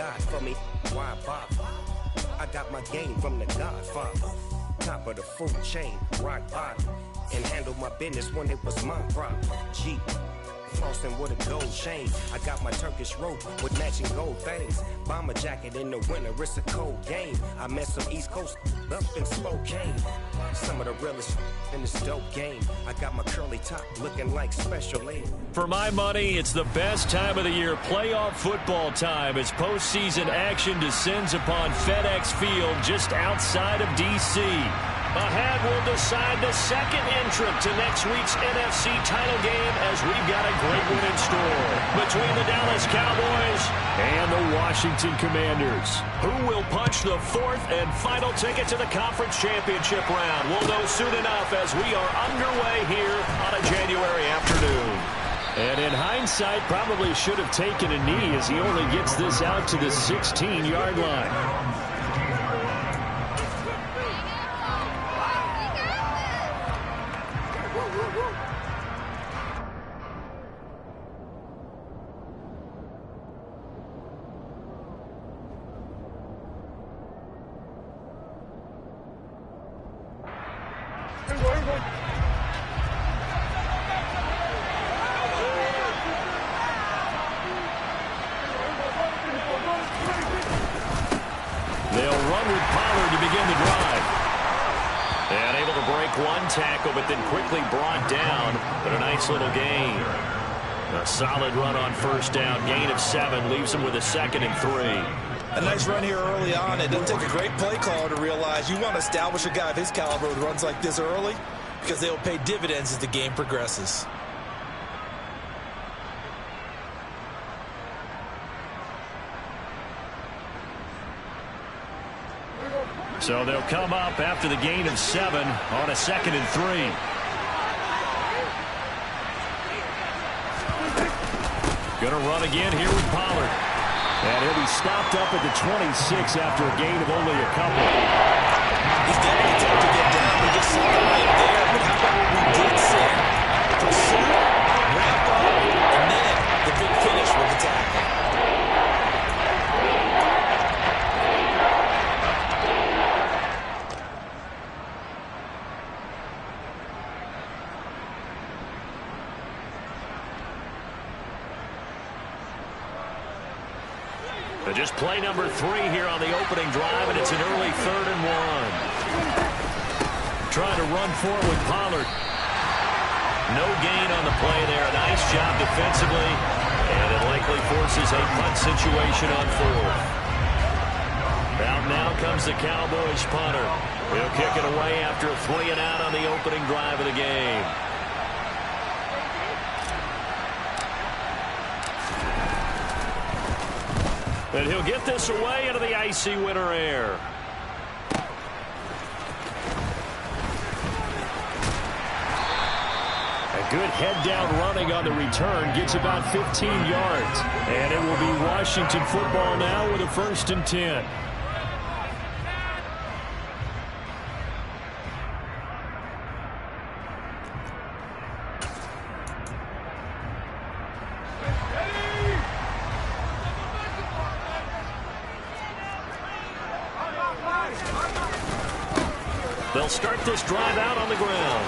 God for me, why bother? I got my game from the Godfather. Top of the food chain, rock bottom. And handle my business when it was my problem. G, flossing with a gold chain. I got my Turkish rope with matching gold things. Bomber jacket in the winter, it's a cold game. I met some East Coast up in Spokane. Some of the realest in this dope game. I got my curly top looking like special aid. For my money, it's the best time of the year. Playoff football time as postseason action descends upon FedEx Field just outside of D.C. Ahead will decide the second entrant to next week's NFC title game as we've got a great one in store between the Dallas Cowboys and the Washington Commanders. Who will punch the fourth and final ticket to the conference championship round? We'll know soon enough as we are underway here on a January afternoon. And in hindsight, probably should have taken a knee as he only gets this out to the 16-yard line. Tackle, but then quickly brought down, but a nice little gain. A solid run on first down, gain of 7, leaves him with a 2nd and 3. A nice run here early on. It doesn't take a great play caller to realize you want to establish a guy of his caliber who runs like this early because they'll pay dividends as the game progresses. So they'll come up after the gain of 7 on a 2nd and 3. Going to run again here with Pollard. And he'll be stopped up at the 26 after a gain of only a couple. He's got the attempt to get down. We just saw it right there. But how about what we did see? Pursue, wrap up, and then the big finish with the tackle. Just play number 3 here on the opening drive, and it's an early 3rd and 1. Trying to run forward with Pollard. No gain on the play there. Nice job defensively, and it likely forces a punt situation on 4th. Out now comes the Cowboys punter. He'll kick it away after a 3 and out on the opening drive of the game. And he'll get this away into the icy winter air. A good head-down running on the return gets about 15 yards. And it will be Washington football now with a 1st and 10. They'll start this drive out on the ground.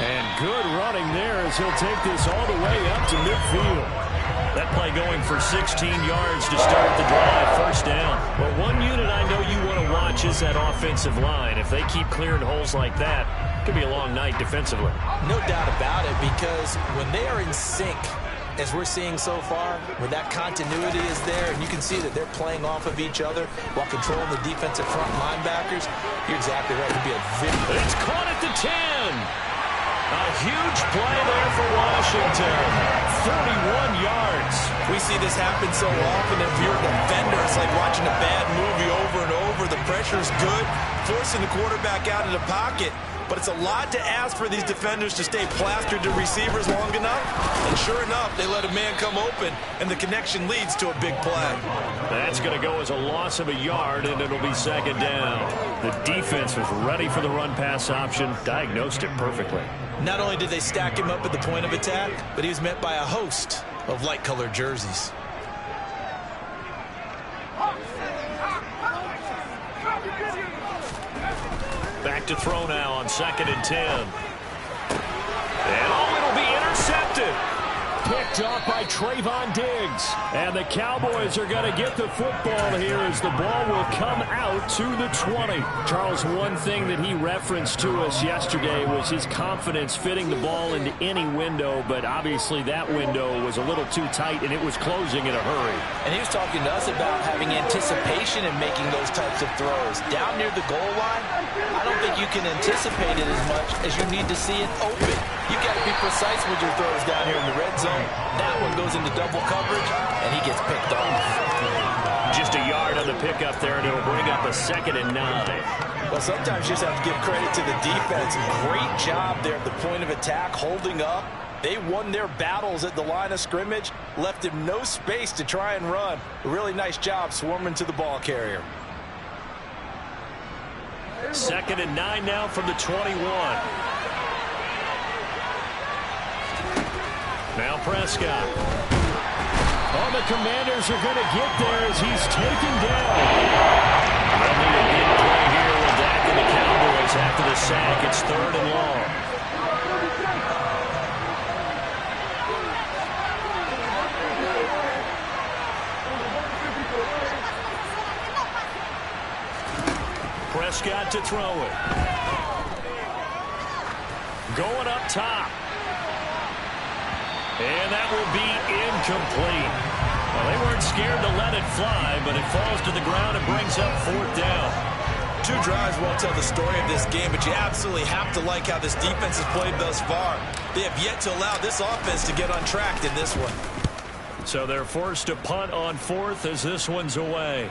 And good running there as he'll take this all the way up to midfield. That play going for 16 yards to start the drive, 1st down. Well, one unit I know you want to watch is that offensive line. If they keep clearing holes like that, it could be a long night defensively. No doubt about it, because when they are in sync, as we're seeing so far, where that continuity is there, and you can see that they're playing off of each other while controlling the defensive front linebackers, you're exactly right. It could be a video. It's caught at the 10. A huge play there for Washington. 31 yards. We see this happen so often. If you're a defender, it's like watching a bad movie over and over. The pressure's good, forcing the quarterback out of the pocket. But it's a lot to ask for these defenders to stay plastered to receivers long enough. And sure enough, they let a man come open, and the connection leads to a big play. That's going to go as a loss of a yard, and it'll be 2nd down. The defense was ready for the run-pass option, diagnosed it perfectly. Not only did they stack him up at the point of attack, but he was met by a host of light-colored jerseys. Back to throw now on 2nd and 10. And it'll be intercepted. Picked off by Trayvon Diggs. And the Cowboys are going to get the football here as the ball will come out to the 20. Charles, one thing that he referenced to us yesterday was his confidence fitting the ball into any window, but obviously that window was a little too tight and it was closing in a hurry. And he was talking to us about having anticipation in making those types of throws. Down near the goal line, I don't think you can anticipate it as much as you need to see it open. You got to be precise with your throws down here in the red zone. That one goes into double coverage, and he gets picked off. Just a yard on the pickup there, and it'll bring up a 2nd and 9. Well, sometimes you just have to give credit to the defense. Great job there at the point of attack, holding up. They won their battles at the line of scrimmage, left him no space to try and run. A really nice job swarming to the ball carrier. 2nd and 9 now from the 21. Now Prescott. Oh, the Commanders are going to get there as he's taken down. They'll need a big play here with Dak and the Cowboys after the sack. It's 3rd and long. Prescott to throw it. Going up top. And that will be incomplete. Well, they weren't scared to let it fly, but it falls to the ground and brings up 4th down. 2 drives won't tell the story of this game, but you absolutely have to like how this defense has played thus far. They have yet to allow this offense to get untracked in this one. So they're forced to punt on 4th as this one's away.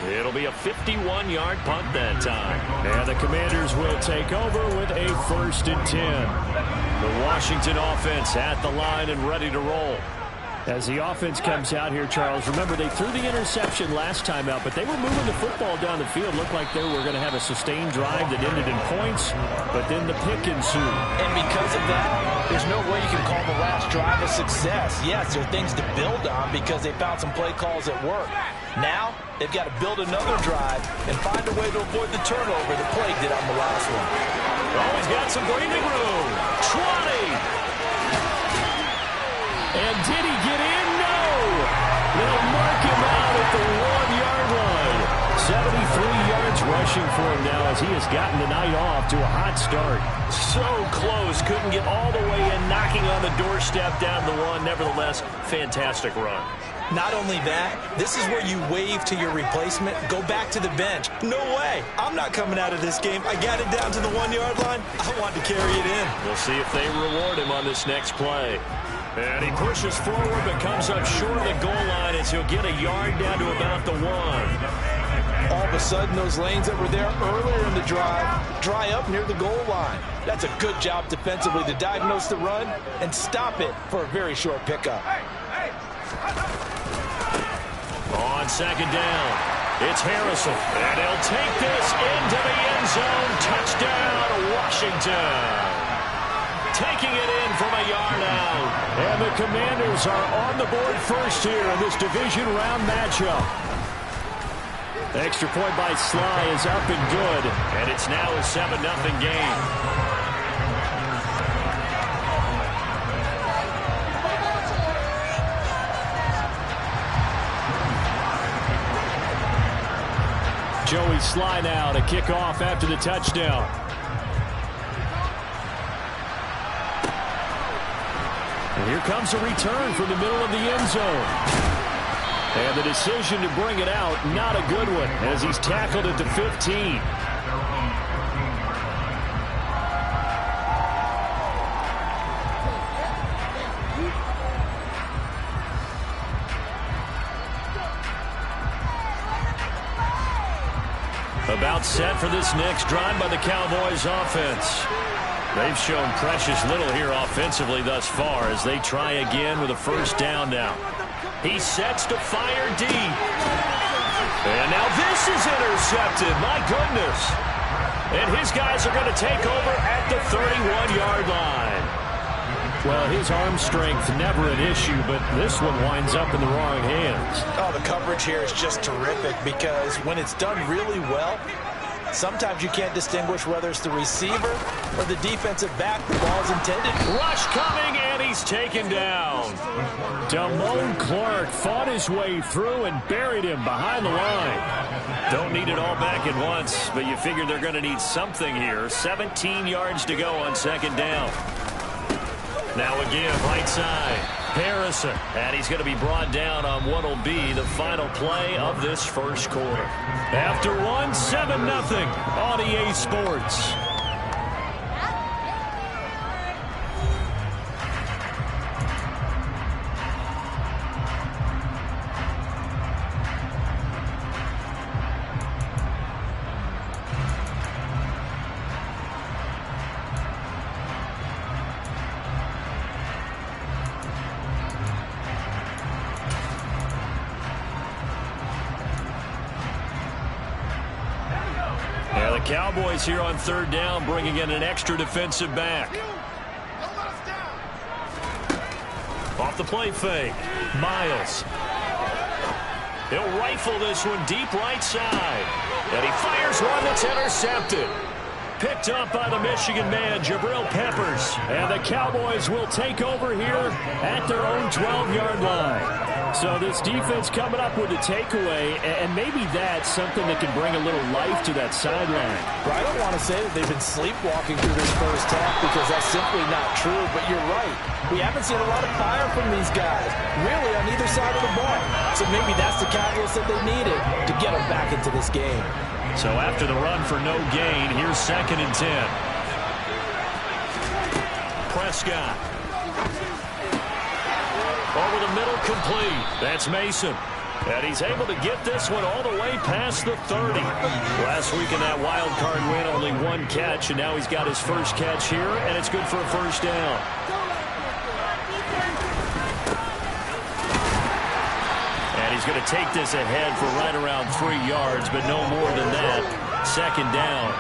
It'll be a 51-yard punt that time. And the Commanders will take over with a 1st and 10. The Washington offense at the line and ready to roll. As the offense comes out here, Charles, remember they threw the interception last time out, but they were moving the football down the field. Looked like they were going to have a sustained drive that ended in points, but then the pick ensued. And because of that, there's no way you can call the last drive a success. Yes, there are things to build on because they found some play calls that work. Now, they've got to build another drive and find a way to avoid the turnover that plagued it on the last one. Oh, he's got some breathing room. 20. And did he get in? No! They'll mark him out at the 1-yard line. 73 yards rushing for him now as he has gotten the night off to a hot start. So close. Couldn't get all the way in, knocking on the doorstep down the 1. Nevertheless, fantastic run. Not only that, this is where you wave to your replacement, go back to the bench. No way. I'm not coming out of this game. I got it down to the 1-yard line. I want to carry it in. We'll see if they reward him on this next play. And he pushes forward but comes up short of the goal line as he'll get a yard down to about the 1. All of a sudden, those lanes that were there earlier in the drive dry up near the goal line. That's a good job defensively to diagnose the run and stop it for a very short pickup. On 2nd down, it's Harrison. And he'll take this into the end zone. Touchdown, Washington. Taking it in from a yard out. And the Commanders are on the board first here in this division round matchup. The extra point by Sly is up and good. And it's now a 7-0 game. Joey Sly now to kick off after the touchdown. And here comes a return from the middle of the end zone. And the decision to bring it out, not a good one, as he's tackled at the 15. About set for this next drive by the Cowboys offense. They've shown precious little here offensively thus far as they try again with a 1st down now. He sets to fire deep. And now this is intercepted. My goodness. And his guys are going to take over at the 31-yard line. Well, his arm strength never an issue, but this one winds up in the wrong hands. Oh, the coverage here is just terrific because when it's done really well, sometimes you can't distinguish whether it's the receiver or the defensive back the ball's intended. Rush coming, and he's taken down. Damone Clark fought his way through and buried him behind the line. Don't need it all back at once, but you figure they're going to need something here. 17 yards to go on second down. Now again, right side, Harrison. And he's going to be brought down on what will be the final play of this first quarter. After one, 7-0 on EA Sports. Cowboys here on third down, bringing in an extra defensive back. Off the play fake, Miles. He'll rifle this one deep right side. And he fires one that's intercepted. Picked up by the Michigan man, Jabril Peppers. And the Cowboys will take over here at their own 12-yard line. So this defense coming up with a takeaway, and maybe that's something that can bring a little life to that sideline. Well, I don't want to say that they've been sleepwalking through this first half because that's simply not true, but you're right. We haven't seen a lot of fire from these guys, really, on either side of the ball. So maybe that's the catalyst that they needed to get them back into this game. So after the run for no gain, here's 2nd and 10. Prescott. Over the middle, complete. That's Mason. And he's able to get this one all the way past the 30. Last week in that wild card win, only one catch, and now he's got his first catch here, and it's good for a first down. And he's going to take this ahead for right around 3 yards, but no more than that. 2nd down.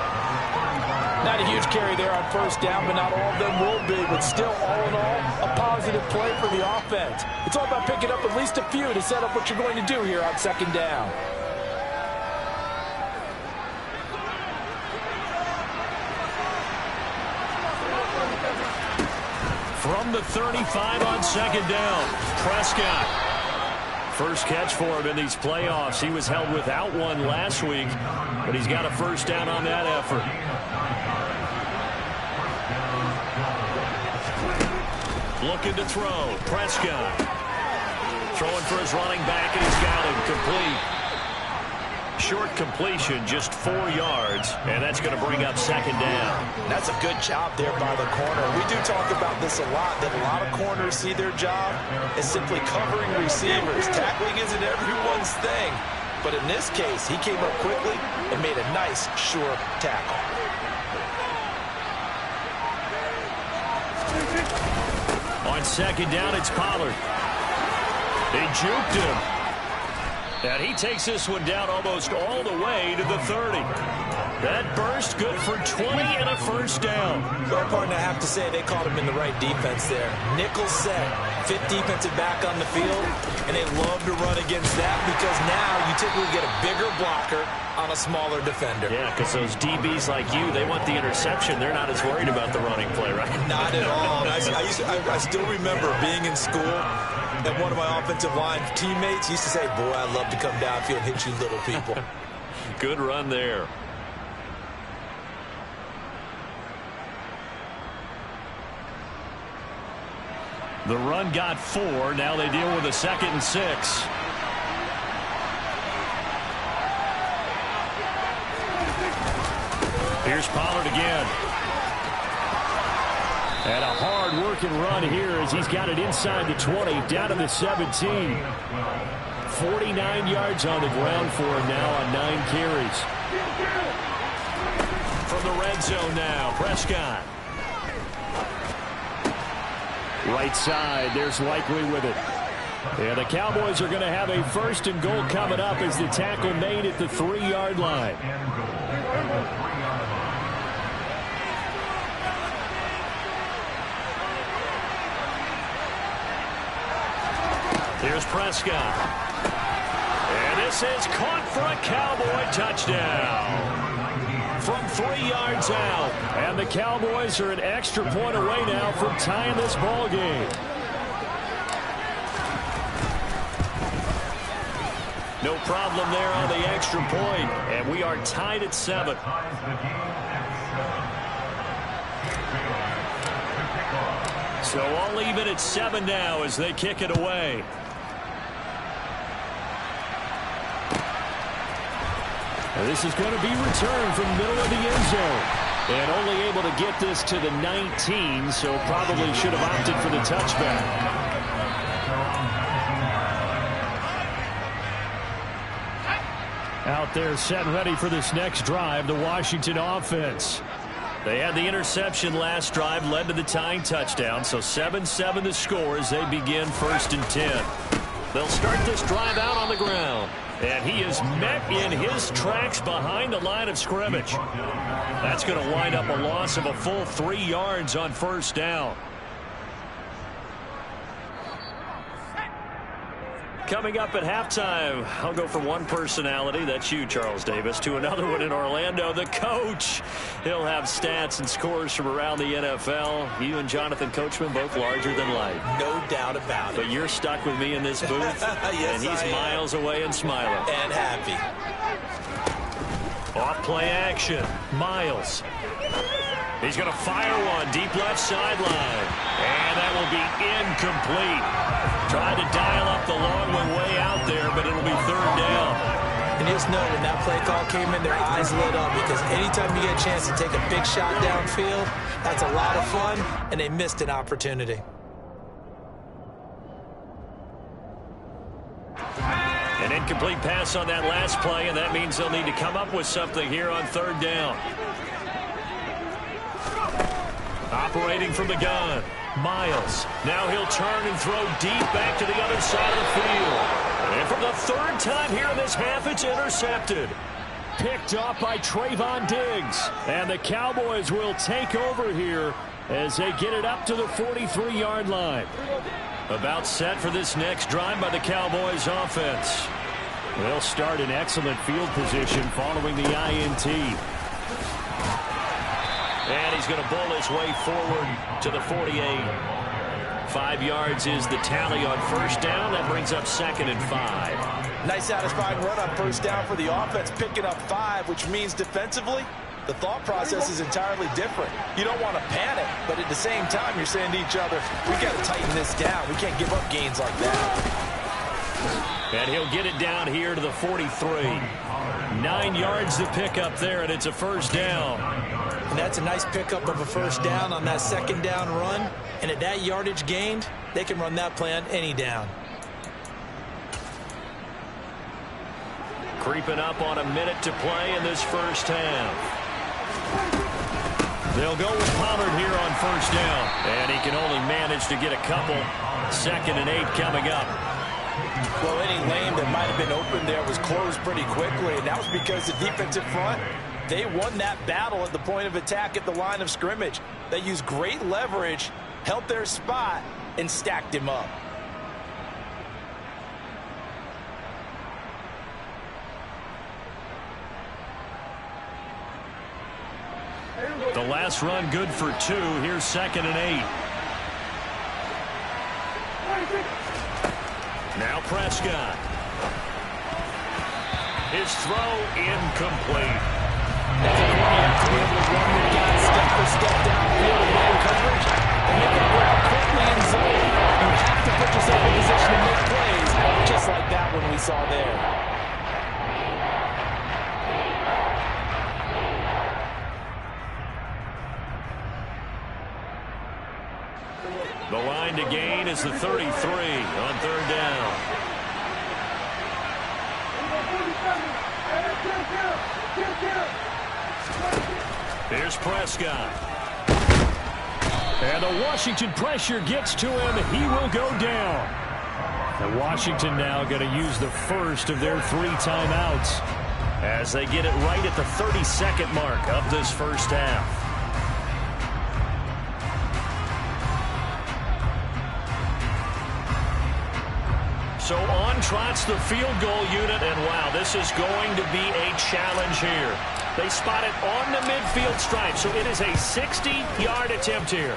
Not a huge carry there on first down, but not all of them will be. But still, all in all, a positive play for the offense. It's all about picking up at least a few to set up what you're going to do here on 2nd down. From the 35 on 2nd down, Prescott. First catch for him in these playoffs. He was held without one last week, but he's got a first down on that effort. Looking to throw. Prescott. Throwing for his running back, and he's got him complete. Short completion, just 4 yards, and that's going to bring up 2nd down. That's a good job there by the corner. We do talk about this a lot, that a lot of corners see their job as simply covering receivers. Tackling isn't everyone's thing, but in this case, he came up quickly and made a nice, sure tackle. On 2nd down, it's Pollard. They juked him. And he takes this one down almost all the way to the 30. That burst good for 20 and a first down. Well, partner, I have to say they caught him in the right defense there. Nickel set, 5th defensive back on the field, and they love to run against that because now you typically get a bigger blocker on a smaller defender. Yeah, because those DBs like you, they want the interception. They're not as worried about the running play, right? Not at all. I still remember being in school, and one of my offensive line teammates used to say, boy, I'd love to come downfield and hit you little people. Good run there. The run got 4. Now they deal with a 2nd and 6. Here's Pollard again. And a hard-working run here as he's got it inside the 20, down to the 17. 49 yards on the ground for him now on 9 carries. From the red zone now, Prescott. Right side, there's Likely with it. And the Cowboys are going to have a 1st and goal coming up as the tackle made at the 3-yard line. Here's Prescott. And this is caught for a Cowboy touchdown. From 3 yards out. And the Cowboys are an extra point away now from tying this ball game. No problem there on the extra point. And we are tied at 7. So all even at 7 now as they kick it away. And this is going to be returned from the middle of the end zone. And only able to get this to the 19, so probably should have opted for the touchback. Out there set and ready for this next drive, the Washington offense. They had the interception last drive, led to the tying touchdown, so 7-7 the score as they begin 1st and 10. They'll start this drive out on the ground. And he is met in his tracks behind the line of scrimmage. That's going to wind up a loss of a full 3 yards on 1st down. Coming up at halftime, I'll go from one personality, that's you, Charles Davis, to another one in Orlando, the coach. He'll have stats and scores from around the NFL. You and Jonathan Coachman both larger than life. No doubt about it. But you're stuck with me in this booth, yes, and he's miles away and smiling. And happy. Off play action, Miles. He's going to fire one deep left sideline. And that will be incomplete. Tried to dial up the long one way out there, but it'll be 3rd down. And just know when that play call came in, their eyes lit up because anytime you get a chance to take a big shot downfield, that's a lot of fun, and they missed an opportunity. An incomplete pass on that last play, and that means they'll need to come up with something here on 3rd down. Operating from the gun, Miles. Now he'll turn and throw deep back to the other side of the field. And for the 3rd time here in this half, it's intercepted. Picked off by Trayvon Diggs. And the Cowboys will take over here as they get it up to the 43-yard line. About set for this next drive by the Cowboys offense. They'll start in excellent field position following the INT. And he's going to bull his way forward to the 48. 5 yards is the tally on 1st down. That brings up 2nd and 5. Nice satisfying run on 1st down for the offense, picking up 5, which means defensively, the thought process is entirely different. You don't want to panic, but at the same time, you're saying to each other, we got to tighten this down. We can't give up gains like that. And he'll get it down here to the 43. 9 yards to pick up there, and it's a 1st down. And that's a nice pickup of a 1st down on that 2nd down run. And at that yardage gained, they can run that play on any down. Creeping up on a minute to play in this 1st half. They'll go with Pollard here on 1st down. And he can only manage to get a couple. 2nd and 8 coming up. Well, any lane that might have been open there was closed pretty quickly. And that was because the defensive front, they won that battle at the point of attack at the line of scrimmage. They used great leverage, held their spot, and stacked him up. The last run good for 2. Here's 2nd and 8. Now Prescott. His throw incomplete. You have to be able to run the guy step for step downfield in man coverage and make it ground quickly in zone. You have to put yourself in position to make plays, just like that one we saw there. The line to gain is the 33 on 3rd down. Here's Prescott. And the Washington pressure gets to him. He will go down. And Washington now going to use the first of their 3 timeouts as they get it right at the 32nd mark of this 1st half. on trots the field goal unit, and wow, this is going to be a challenge here. They spot it on the midfield stripe, so it is a 60-yard attempt here.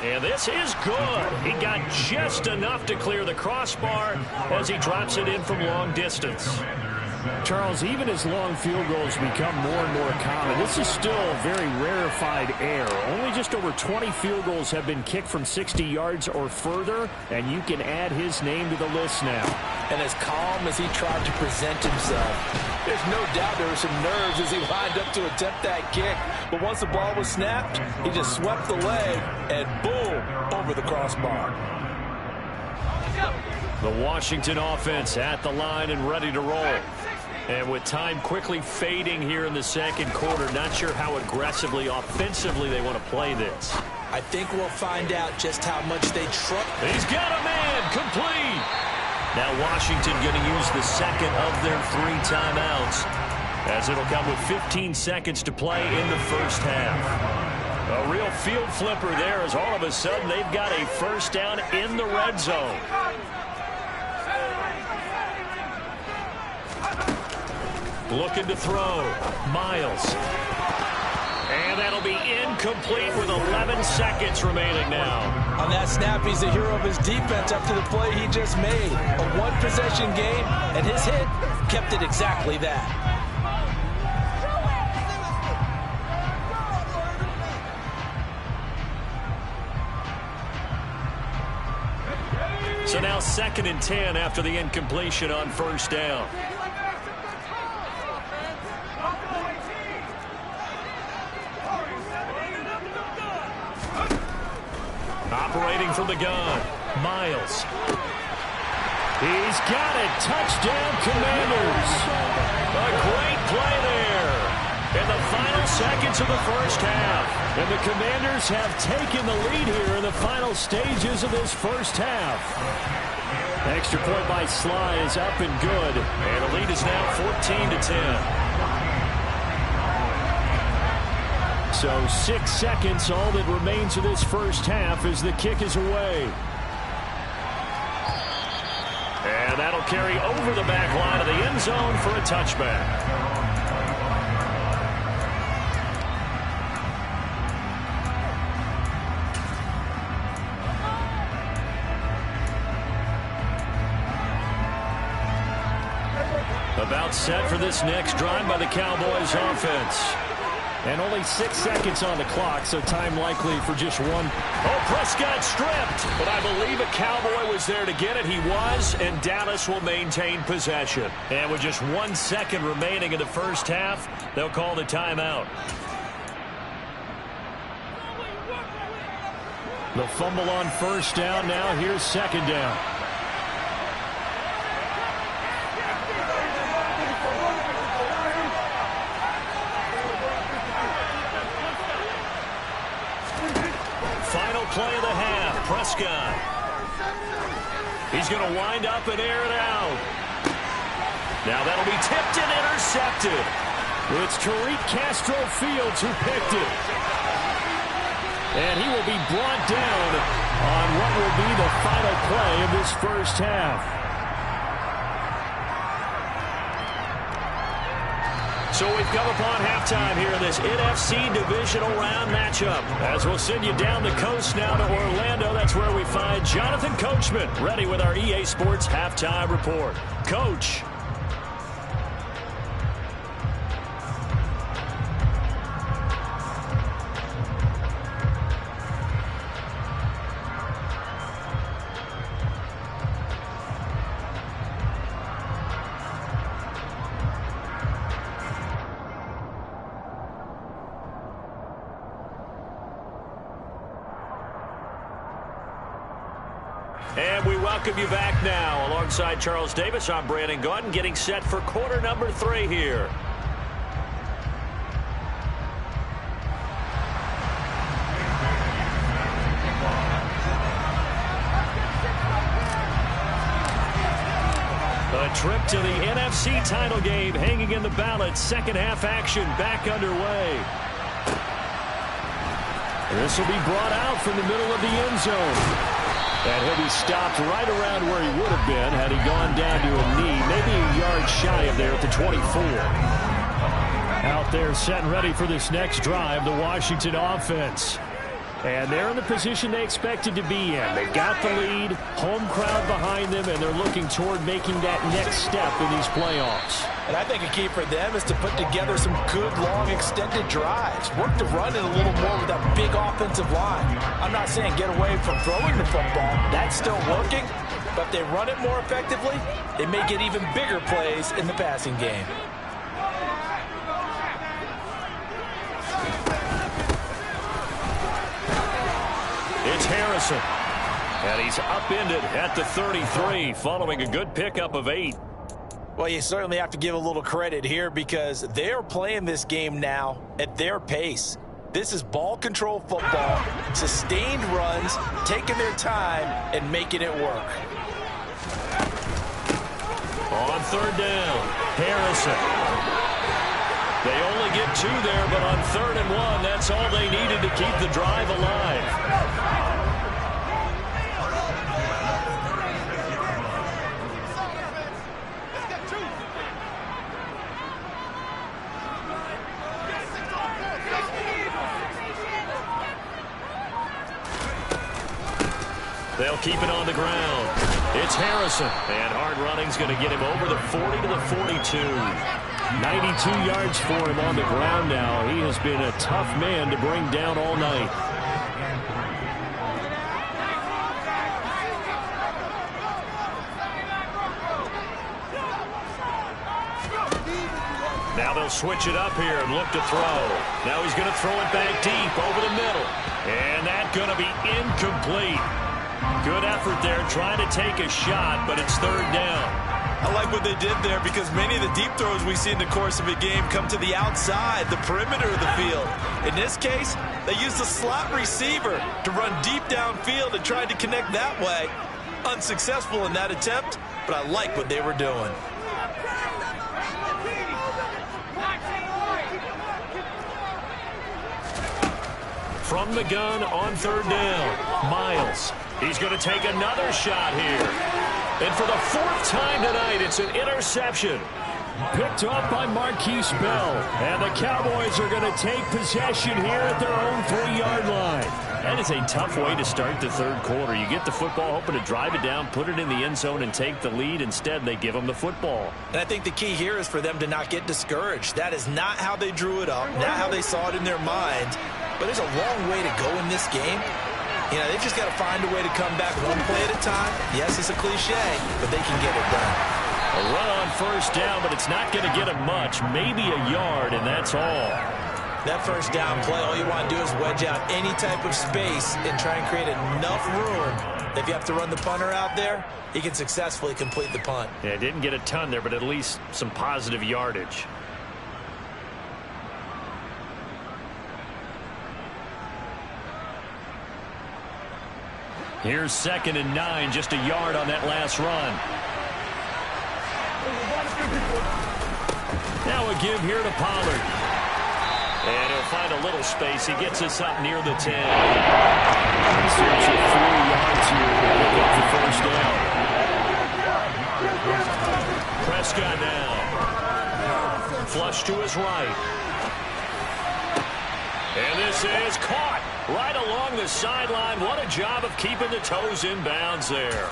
And this is good. He got just enough to clear the crossbar as he drops it in from long distance. Charles, even as long field goals become more and more common, this is still very rarefied air. Only just over 20 field goals have been kicked from 60 yards or further, and you can add his name to the list now. And as calm as he tried to present himself, there's no doubt there were some nerves as he lined up to attempt that kick. But once the ball was snapped, he just swept the leg and boom, over the crossbar. The Washington offense at the line and ready to roll. And with time quickly fading here in the second quarter, not sure how aggressively, offensively they want to play this. I think we'll find out just how much they trust. He's got a man, complete. Now Washington going to use the second of their 3 timeouts, as it'll come with 15 seconds to play in the first half. A real field flipper there, as all of a sudden they've got a first down in the red zone. Looking to throw. Miles. And that'll be incomplete with 11 seconds remaining now. On that snap, he's the hero of his defense up to the play he just made. A one-possession game, and his hit kept it exactly that. So now 2nd and 10 after the incompletion on first down. Operating from the gun, Miles. He's got it. Touchdown, Commanders. A great play there in the final seconds of the first half. And the Commanders have taken the lead here in the final stages of this first half. Extra point by Sly is up and good. And the lead is now 14-10. So 6 seconds, all that remains of this first half as the kick is away. And that'll carry over the back line of the end zone for a touchback. About set for this next drive by the Cowboys offense. And only 6 seconds on the clock, so time likely for just one. Oh, Prescott stripped, but I believe a Cowboy was there to get it. He was, and Dallas will maintain possession. And with just 1 second remaining in the first half, they'll call the timeout. The fumble on first down. Now here's second down. Play of the half, Prescott. He's going to wind up and air it out. Now that'll be tipped and intercepted. It's Tariq Castro Fields who picked it. And he will be brought down on what will be the final play of this first half. So we've come upon halftime here in this NFC Divisional Round matchup. As we'll send you down the coast now to Orlando, that's where we find Jonathan Coachman ready with our EA Sports Halftime Report. Coach. And we welcome you back now. Alongside Charles Davis, I'm Brandon Gaudin, getting set for quarter number 3 here. A trip to the NFC title game hanging in the balance. Second half action back underway. This will be brought out from the middle of the end zone. And he'll be stopped right around where he would have been had he gone down to a knee, maybe a yard shy of there at the 24. Out there set and ready for this next drive, the Washington offense. And they're in the position they expected to be in. They've got the lead, home crowd behind them, and they're looking toward making that next step in these playoffs. And I think a key for them is to put together some good, long, extended drives. Work the run in a little more with that big offensive line. I'm not saying get away from throwing the football. That's still working. But if they run it more effectively, they may get even bigger plays in the passing game. It's Harrison. And he's upended at the 33 following a good pickup of 8. Well, you certainly have to give a little credit here because they're playing this game now at their pace. This is ball control football, sustained runs, taking their time and making it work. On third down, Harrison. They only get 2 there, but on 3rd and 1, that's all they needed to keep the drive alive. They'll keep it on the ground. It's Harrison. And hard running's going to get him over the 40 to the 42. 92 yards for him on the ground now. He has been a tough man to bring down all night. Now they'll switch it up here and look to throw. Now he's going to throw it back deep over the middle. And that's going to be incomplete. Good effort there trying to take a shot, but it's 3rd down. I like what they did there because many of the deep throws we see in the course of a game come to the outside, the perimeter of the field. In this case, they used a slot receiver to run deep downfield and tried to connect that way. Unsuccessful in that attempt, but I like what they were doing. From the gun on 3rd down, Miles. He's going to take another shot here. And for the 4th time tonight, it's an interception. Picked up by Marquise Bell. And the Cowboys are going to take possession here at their own 3-yard line. That is a tough way to start the 3rd quarter. You get the football, hoping to drive it down, put it in the end zone, and take the lead. Instead, they give them the football. And I think the key here is for them to not get discouraged. That is not how they drew it up, not how they saw it in their mind. But there's a long way to go in this game. You know, they've just got to find a way to come back one play at a time. Yes, it's a cliche, but they can get it done. A run on 1st down, but it's not going to get them much. Maybe a yard, and that's all. That 1st down play, all you want to do is wedge out any type of space and try and create enough room. If you have to run the punter out there, he can successfully complete the punt. Yeah, didn't get a ton there, but at least some positive yardage. Here's 2nd and 9, just a yard on that last run. Now a give here to Pollard. And he'll find a little space. He gets us up near the 10. Search of 4 yards here to pick up the 1st down. Prescott now. Flush to his right. And this is caught right along the sideline. What a job of keeping the toes in bounds there.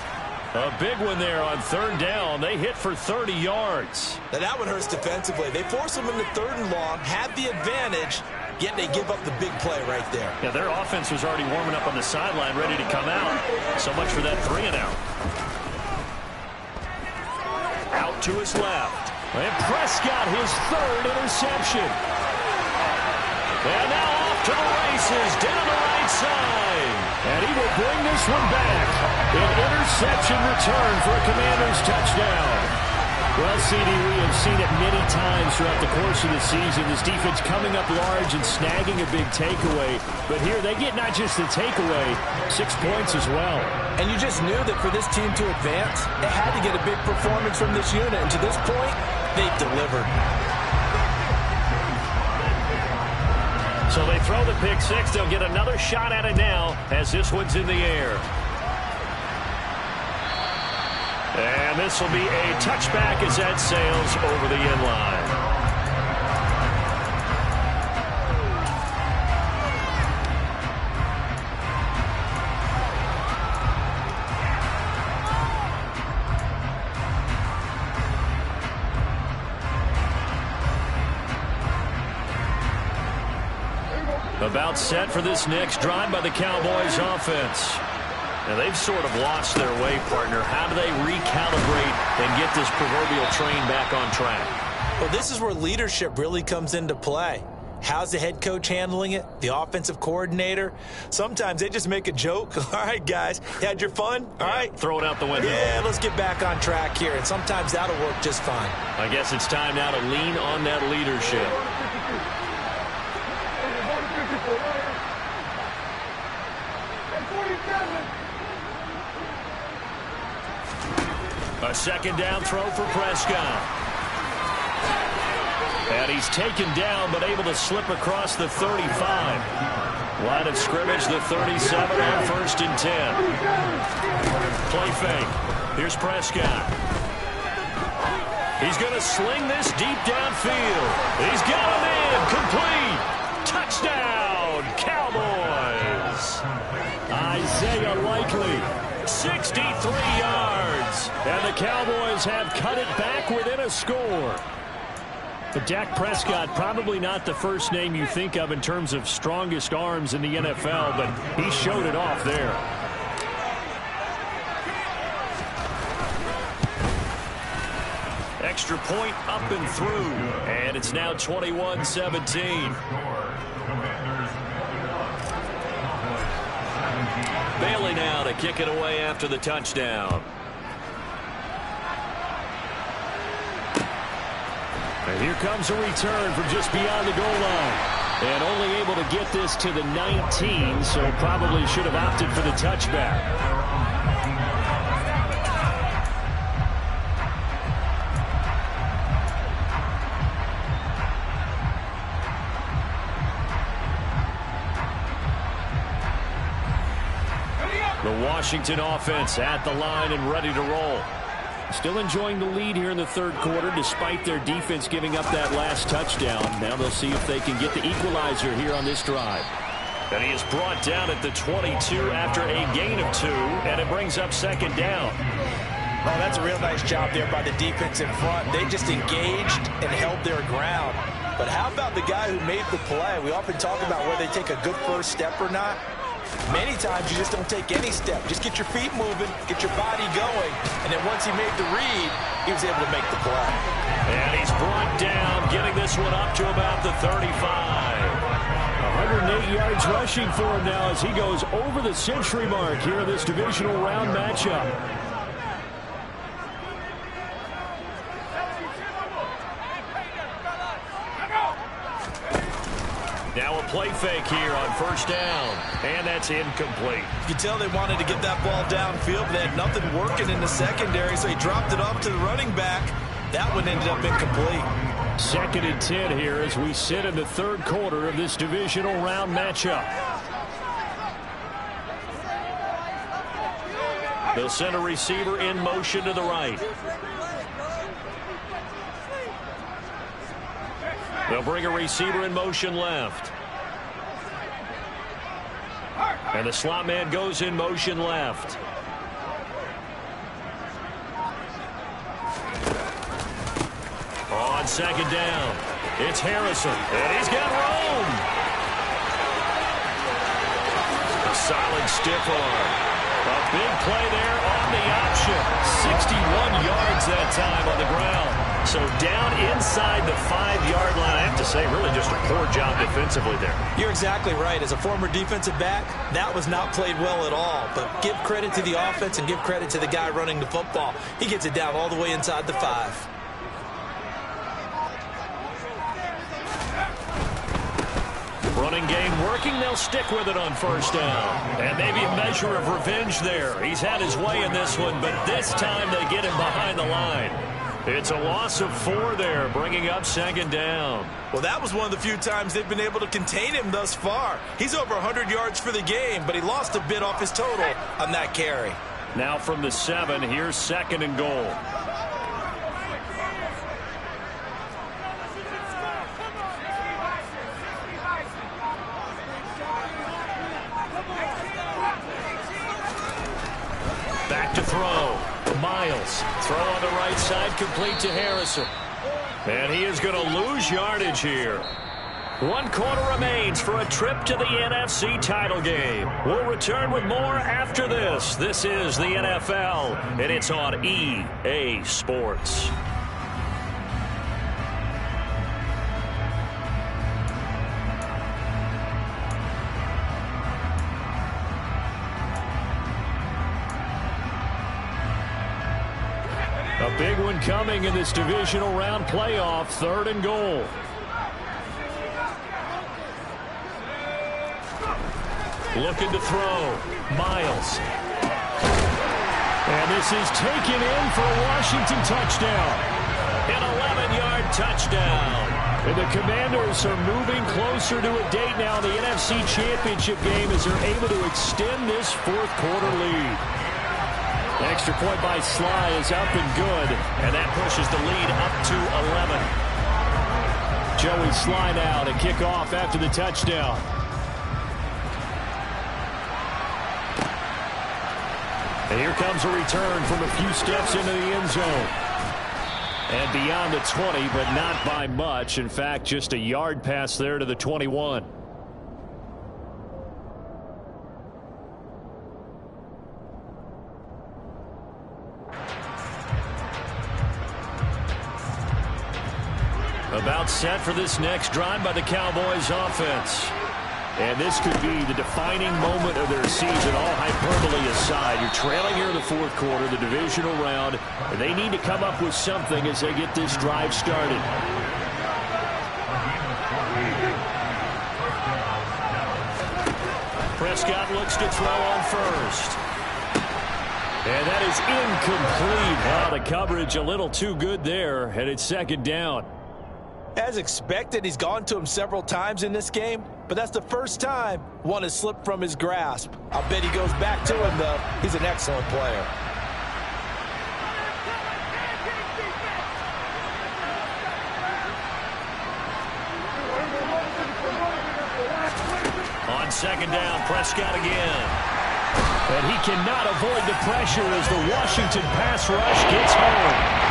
A big one there on 3rd down. They hit for 30 yards. Now that one hurts defensively. They force them into 3rd and long, had the advantage, yet they give up the big play right there. Yeah, their offense was already warming up on the sideline, ready to come out. So much for that 3 and out. Out to his left. And Prescott, his 3rd interception. And now off to the races, down the right side. And he will bring this one back. An interception return for a Commanders touchdown. Well, CD, we have seen it many times throughout the course of the season. This defense coming up large and snagging a big takeaway. But here they get not just the takeaway, 6 points as well. And you just knew that for this team to advance, it had to get a big performance from this unit. And to this point, they've delivered. So they throw the pick 6. They'll get another shot at it now as this one's in the air. this will be a touchback as that sails over the end line. About set for this next drive by the Cowboys offense. Now they've sort of lost their way, partner. How do they recalibrate and get this proverbial train back on track? Well, this is where leadership really comes into play. How's the head coach handling it? The offensive coordinator? Sometimes they just make a joke. All right, guys, you had your fun? All right. Throw it out the window. Yeah, let's get back on track here. And sometimes that'll work just fine. I guess it's time now to lean on that leadership. A second down throw for Prescott. And he's taken down but able to slip across the 35. Line of scrimmage, the 37 on 1st and 10. Play fake. Here's Prescott. He's going to sling this deep downfield. He's got him in. Complete. Touchdown, Cowboys. Isaiah Likely. 63 yards. And the Cowboys have cut it back within a score. But Dak Prescott, probably not the first name you think of in terms of strongest arms in the NFL, but he showed it off there. Extra point up and through. And it's now 21-17. Bailey now to kick it away after the touchdown. And here comes a return from just beyond the goal line. And only able to get this to the 19, so probably should have opted for the touchback. The Washington offense at the line and ready to roll. Still enjoying the lead here in the third quarter despite their defense giving up that last touchdown. Now they'll see if they can get the equalizer here on this drive. And he is brought down at the 22 after a gain of 2, and it brings up second down. Oh, that's a real nice job there by the defense in front. They just engaged and held their ground. But how about the guy who made the play? We often talk about whether they take a good first step or not. Many times you just don't take any step. Just get your feet moving, get your body going, and then once he made the read, he was able to make the play. And he's brought down, getting this one up to about the 35. 108 yards rushing for him now as he goes over the century mark here in this divisional round matchup. Now a play fake here on first down, and that's incomplete. You can tell they wanted to get that ball downfield, but they had nothing working in the secondary, so he dropped it off to the running back. That one ended up incomplete. 2nd and 10 here as we sit in the third quarter of this divisional round matchup. They'll send a receiver in motion to the right. They'll bring a receiver in motion left. And the slot man goes in motion left. On second down, it's Harrison. And he's got room. A solid stiff arm. A big play there on the option. 61 yards that time on the ground. So down inside the 5-yard line. I have to say, really just a poor job defensively there. You're exactly right. As a former defensive back, that was not played well at all. But give credit to the offense and give credit to the guy running the football. He gets it down all the way inside the 5. Running game working. They'll stick with it on first down. And maybe a measure of revenge there. He's had his way in this one, but this time they get him behind the line. It's a loss of 4 there, bringing up second down. Well, that was one of the few times they've been able to contain him thus far. He's over 100 yards for the game, but he lost a bit off his total on that carry. Now from the 7, here's 2nd and goal. Back to throw. Miles. Throw on the right side, complete to Harrison. And he is going to lose yardage here. 1 quarter remains for a trip to the NFC title game. We'll return with more after this. This is the NFL, and it's on EA Sports. A big one coming in this divisional round playoff, 3rd and goal. Looking to throw. Miles. And this is taken in for a Washington touchdown. An 11-yard touchdown. And the Commanders are moving closer to a date now in the NFC Championship game as they're able to extend this 4th quarter lead. Extra point by Sly is up and good. And that pushes the lead up to 11. Joey Sly now to kick off after the touchdown. And here comes a return from a few steps into the end zone. And beyond the 20, but not by much. In fact, just a yard pass there to the 21. About set for this next drive by the Cowboys offense. And this could be the defining moment of their season, all hyperbole aside. You're trailing here in the 4th quarter, the divisional round, and they need to come up with something as they get this drive started. Prescott looks to throw on first. And that is incomplete. Wow, the coverage a little too good there, and it's 2nd down. As expected, he's gone to him several times in this game, but that's the first time one has slipped from his grasp. I'll bet he goes back to him, though. He's an excellent player. On 2nd down, Prescott again. And he cannot avoid the pressure as the Washington pass rush gets home.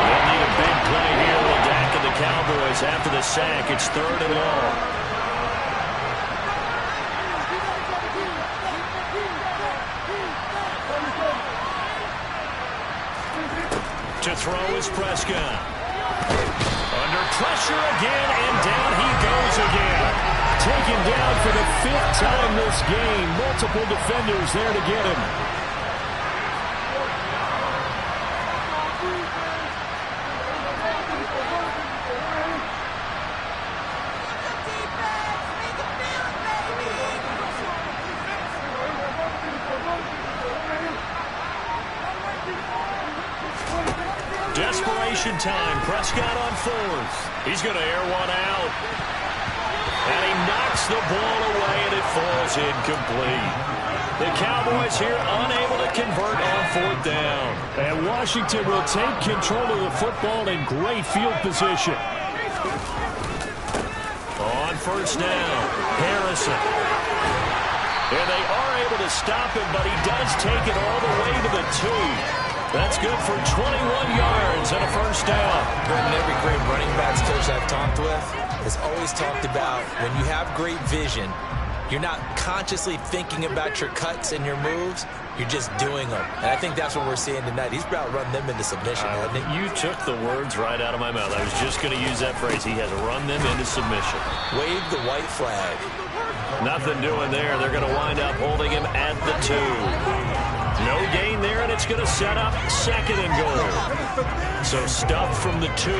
They'll need a big play here with Dak and the Cowboys after the sack. It's 3rd and long. To throw is Prescott. Under pressure again, and down he goes again. Taken down for the 5th time this game. Multiple defenders there to get him. Desperation time. Prescott on 4th. He's going to air one out. And he knocks the ball away, and it falls incomplete. The Cowboys here unable to convert on 4th down. And Washington will take control of the football in great field position. On 1st down, Harrison. And they are able to stop him, but he does take it all the way to the 2. That's good for 21 yards and a 1st down. And every great running backs coach I've talked with has always talked about when you have great vision, you're not consciously thinking about your cuts and your moves. You're just doing them. And I think that's what we're seeing tonight. He's about to run them into submission, hasn't he? You took the words right out of my mouth. I was just going to use that phrase. He has run them into submission. Wave the white flag. Nothing doing there. They're going to wind up holding him at the 2. No gain there, and it's going to set up 2nd and goal. So stuff from the 2,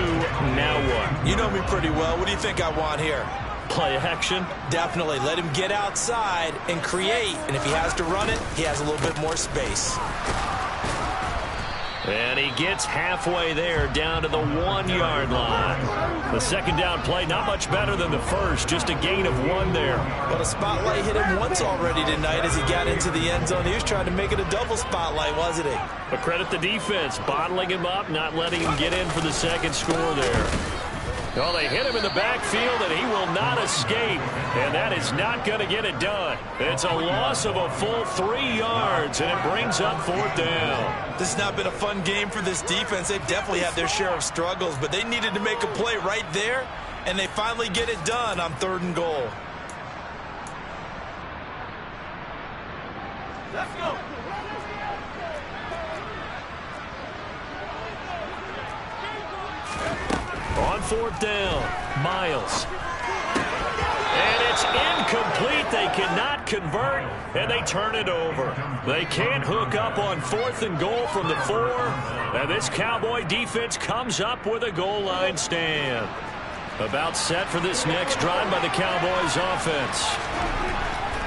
now what? You know me pretty well. What do you think I want here? Play action? Definitely. Let him get outside and create. And if he has to run it, he has a little bit more space. And he gets halfway there down to the 1-yard line. The second down play, not much better than the first, just a gain of 1 there. But a spotlight hit him once already tonight as he got into the end zone. He was trying to make it a double spotlight, wasn't he? But credit the defense, bottling him up, not letting him get in for the second score there. Well, they hit him in the backfield, and he will not escape. And that is not going to get it done. It's a loss of a full 3 yards, and it brings up 4th down. This has not been a fun game for this defense. They've definitely had their share of struggles, but they needed to make a play right there, and they finally get it done on 3rd and goal. Let's go. On 4th down, Miles. And it's incomplete. They cannot convert, and they turn it over. They can't hook up on 4th and goal from the 4, and this Cowboy defense comes up with a goal line stand. About set for this next drive by the Cowboys offense.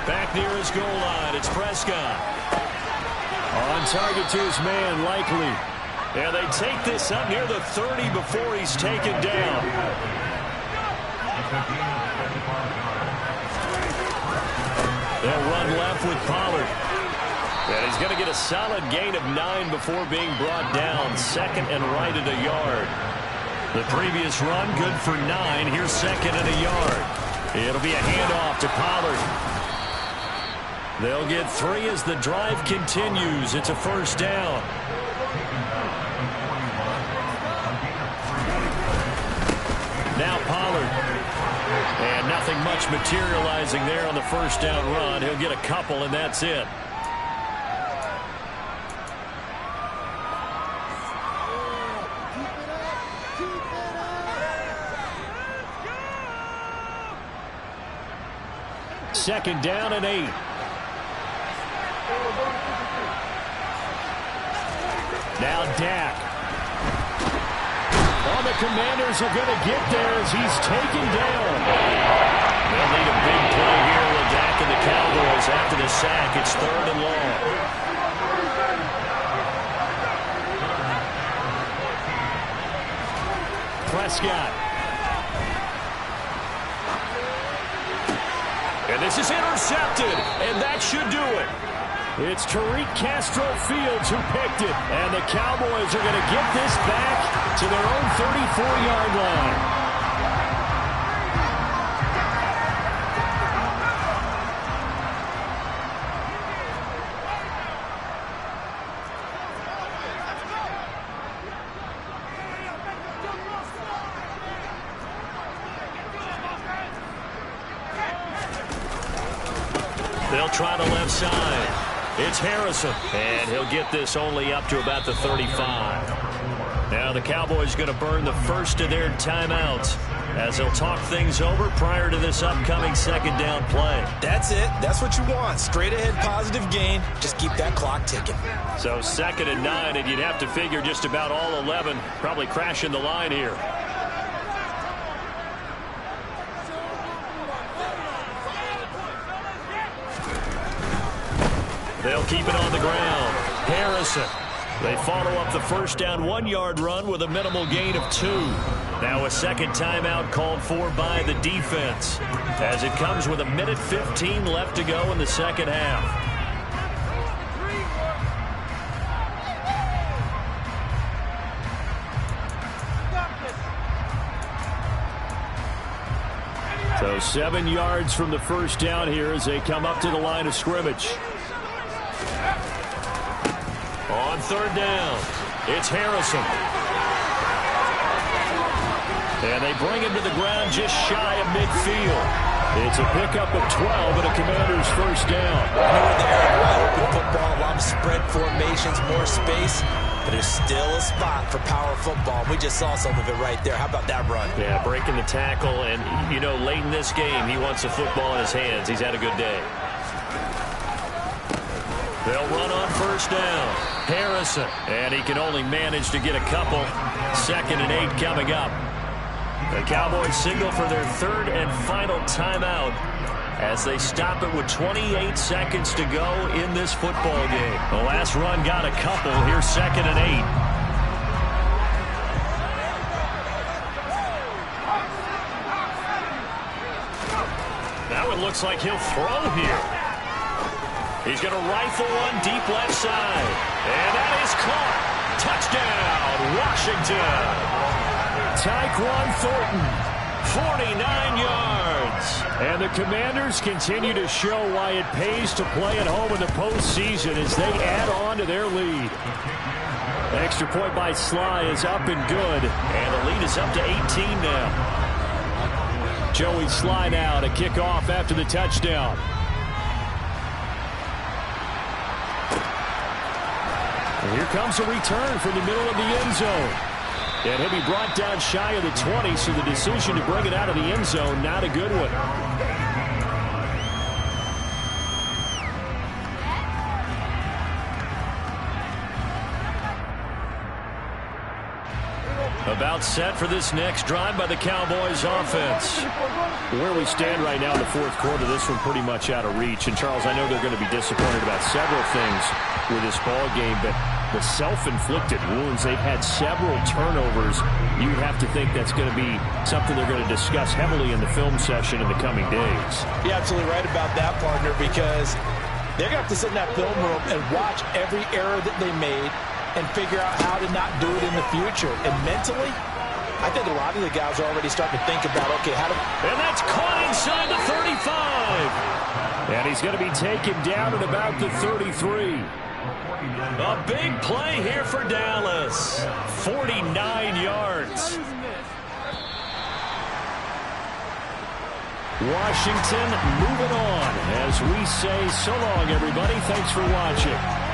Back near his goal line, it's Prescott. On target to his man, Likely. And they take this up near the 30 before he's taken down. They'll run left with Pollard. And he's going to get a solid gain of 9 before being brought down. 2nd and right at a yard. The previous run, good for 9. Here's 2nd and a yard. It'll be a handoff to Pollard. They'll get 3 as the drive continues. It's a 1st down. Now Pollard. And nothing much materializing there on the 1st down run. He'll get a couple, and that's it. Second down and 8. Now Dak. The Commanders are going to get there as he's taken down. They'll need a big play here with Dak and the Cowboys after the sack. It's 3rd and long. Prescott. And this is intercepted, and that should do it. It's Tariq Castro-Fields who picked it, and the Cowboys are going to get this back to their own 34-yard line. They'll try the left side. It's Harrison, and he'll get this only up to about the 35. Now the Cowboys going to burn the first of their timeouts as they'll talk things over prior to this upcoming 2nd down play. That's it. That's what you want. Straight ahead positive gain. Just keep that clock ticking. So 2nd and 9, and you'd have to figure just about all 11 probably crashing the line here. They'll keep it on the ground. Harrison. They follow up the 1st down 1-yard run with a minimal gain of 2. Now a second timeout called for by the defense as it comes with 1:15 left to go in the second half. So 7 yards from the 1st down here as they come up to the line of scrimmage. On 3rd down, it's Harrison. And they bring him to the ground just shy of midfield. It's a pickup of 12 and a Commander's 1st down. Over there, wide open football, a lot of spread formations, more space. But there's still a spot for power football. We just saw some of it right there. How about that run? Yeah, breaking the tackle. And, you know, late in this game, he wants the football in his hands. He's had a good day. They'll run on 1st down. Harrison. And he can only manage to get a couple. 2nd and 8 coming up. The Cowboys signal for their 3rd and final timeout as they stop it with 28 seconds to go in this football game. The last run got a couple. Here's 2nd and 8. Now it looks like he'll throw here. He's going to rifle one deep left side. And that is caught. Touchdown, Washington. Tyquan Thornton, 49 yards. And the Commanders continue to show why it pays to play at home in the postseason as they add on to their lead. The extra point by Sly is up and good. And the lead is up to 18 now. Joey Sly now to kick off after the touchdown. And here comes a return from the middle of the end zone. And he'll be brought down shy of the 20, so the decision to bring it out of the end zone, not a good one. About set for this next drive by the Cowboys offense. Where we stand right now in the fourth quarter, this one pretty much out of reach. And, Charles, I know they're going to be disappointed about several things with this ball game, but the self-inflicted wounds, they've had several turnovers. You have to think that's going to be something they're going to discuss heavily in the film session in the coming days. You're absolutely right about that, partner, because they're going to have to sit in that film room and watch every error that they made and figure out how to not do it in the future. And mentally, I think a lot of the guys are already starting to think about, okay, how to... And that's caught inside the 35. And he's going to be taken down at about the 33. A big play here for Dallas. 49 yards. Washington moving on as we say so long, everybody. Thanks for watching.